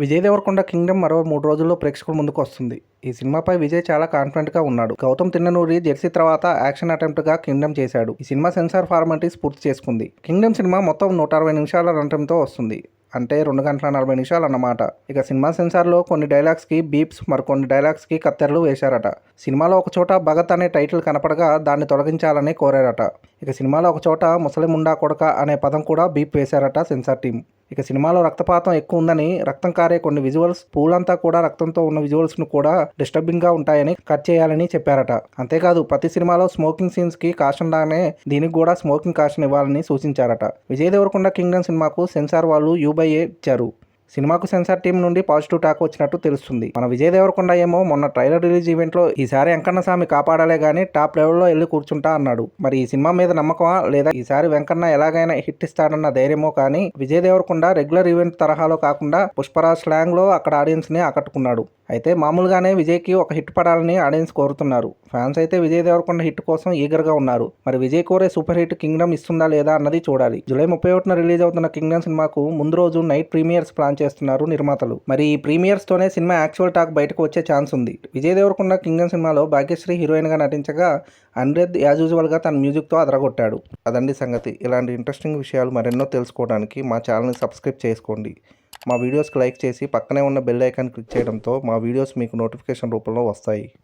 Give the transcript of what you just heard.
Vijay Devarakonda Kingdom మరో 3 రోజుల్లో ప్రేక్షకుల ముందుకు వస్తుంది. ఈ సినిమాపై విజయ్ చాలా కాన్ఫిడెంట్గా ఉన్నాడు. గౌతమ్ తిన్ననూరి జెర్సీ తర్వాత యాక్షన్ అటెంప్ట్గా కింగ్డమ్ చేశాడు. ఈ సినిమా సెన్సార్ ఫార్మాలిటీస్ పూర్తి చేసుకుంది. కింగ్డమ్ సినిమా మొత్తం 160 నిమిషాల రన్ టైమ్తో వస్తుంది. అంటే 2 గంటల 40 నిమిషాలు అన్నమాట. ఇక సినిమా సెన్సార్లో కొన్ని డైలాగ్స్కి బీప్స్, మరికొన్ని డైలాగ్స్కి కత్తెరలు వేశారట. సినిమాలో ఒకచోట భగత్ అనే టైటిల్ కనపడగా దాన్ని తొలగించాలని కోరారట. ఇక సినిమాలో ఒకచోట ముసలి ముండా కొడక అనే పదం కూడా బీప్ వేశారట సెన్సార్ టీం. ఇక సినిమాలో రక్తపాతం ఎక్కువ ఉందని, రక్తం కారే కొన్ని విజువల్స్, పూలంతా కూడా రక్తంతో ఉన్న విజువల్స్ను కూడా డిస్టర్బింగ్గా ఉంటాయని కట్ చేయాలని చెప్పారట. అంతేకాదు ప్రతి సినిమాలో స్మోకింగ్ సీన్స్కి కాషన్ లానే దీనికి కూడా స్మోకింగ్ కాషన్ ఇవ్వాలని సూచించారట. విజయ్ దేవరకొండ కింగ్డమ్ సినిమాకు సెన్సార్ వాళ్ళు U/A ఇచ్చారు. సినిమాకు సెన్సార్ టీం నుండి పాజిటివ్ టాక్ వచ్చినట్టు తెలుస్తుంది. మన విజయ్ దేవరకొండ ఏమో మొన్న ట్రైలర్ రిలీజ్ ఈవెంట్లో ఈసారి వెంకన్న స్వామి కాపాడాలే గానీ టాప్ లెవెల్లో వెళ్ళి కూర్చుంటా అన్నాడు. మరి ఈ సినిమా మీద నమ్మకమా, లేదా ఈసారి వెంకన్న ఎలాగైనా హిట్ ఇస్తాడన్న ధైర్యమో కానీ విజయ్ దేవరకొండ రెగ్యులర్ ఈవెంట్ తరహాలో కాకుండా పుష్పరాజ్ స్లాంగ్లో అక్కడ ఆడియన్స్ని ఆకట్టుకున్నాడు. అయితే మామూలుగానే విజయ్కి ఒక హిట్ పడాలని ఆడియన్స్ కోరుతున్నారు. ఫ్యాన్స్ అయితే విజయ్ దేవరకొండ హిట్ కోసం ఈగర్గా ఉన్నారు. మరి విజయ్ కోరే సూపర్ హిట్ కింగ్డమ్ ఇస్తుందా లేదా అన్నది చూడాలి. జూలై 31న రిలీజ్ అవుతున్న కింగ్డమ్ సినిమాకు ముందు రోజు నైట్ ప్రీమియర్స్ ప్లాన్ చేస్తున్నారు నిర్మాతలు. మరి ఈ ప్రీమియర్స్ తోనే సినిమా యాక్చువల్ టాక్ బయటకు వచ్చే ఛాన్స్ ఉంది. విజయ్ దేవరకొండ కింగ్డమ్ సినిమాలో భాగ్యశ్రీ హీరోయిన్గా నటించగా అనిరుద్ యాజ్ యూజువల్గా తన మ్యూజిక్తో అదరగొట్టాడు. అదండి సంగతి. ఇలాంటి ఇంట్రెస్టింగ్ విషయాలు మరెన్నో తెలుసుకోవడానికి మా ఛానల్ని సబ్స్క్రైబ్ చేసుకోండి. మా వీడియోస్కి లైక్ చేసి పక్కనే ఉన్న బెల్ ఐకాన్ క్లిక్ చేయడంతో మా వీడియోస్ మీకు నోటిఫికేషన్ రూపంలో వస్తాయి.